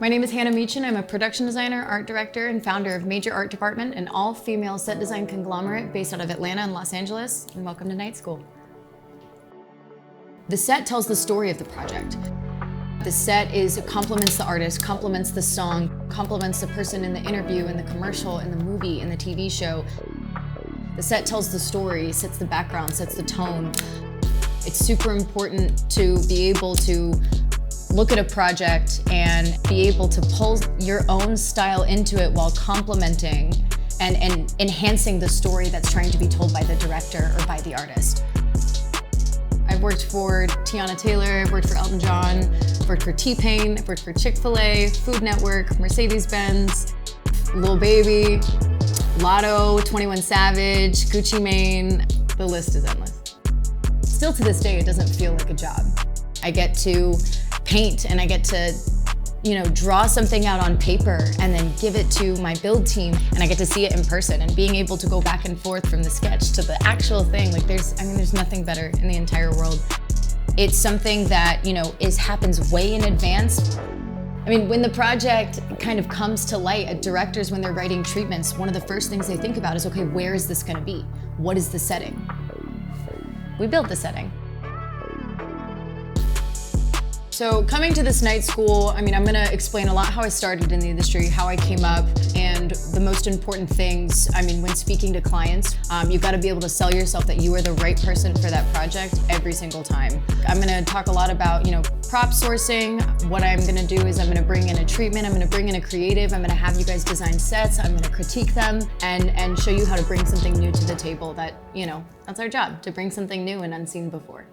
My name is Hannah Meachin. I'm a production designer, art director, and founder of Major Art Department, an all-female set design conglomerate based out of Atlanta and Los Angeles, and welcome to Night School. The set tells the story of the project. The set complements the artist, complements the song, complements the person in the interview, in the commercial, in the movie, in the TV show. The set tells the story, sets the background, sets the tone. It's super important to be able to look at a project and be able to pull your own style into it while complementing and enhancing the story that's trying to be told by the director or by the artist. I've worked for Tiana Taylor, I've worked for Elton John, I've worked for T-Pain, I've worked for Chick-fil-A, Food Network, Mercedes-Benz, Lil Baby, Lotto, 21 Savage, Gucci Mane, the list is endless. Still to this day, it doesn't feel like a job. I get to paint and I get to, draw something out on paper and then give it to my build team, and I get to see it in person, and being able to go back and forth from the sketch to the actual thing, there's nothing better in the entire world. It's something that, happens way in advance. When the project kind of comes to light, directors, when they're writing treatments, one of the first things they think about is, okay, where is this gonna be? What is the setting? We built the setting. So coming to this night school, I'm gonna explain a lot how I started in the industry, how I came up, and the most important things, when speaking to clients, you've gotta be able to sell yourself that you are the right person for that project every single time. I'm gonna talk a lot about, prop sourcing. What I'm gonna do is I'm gonna bring in a treatment, I'm gonna bring in a creative, I'm gonna have you guys design sets, I'm gonna critique them, and show you how to bring something new to the table that, that's our job, to bring something new and unseen before.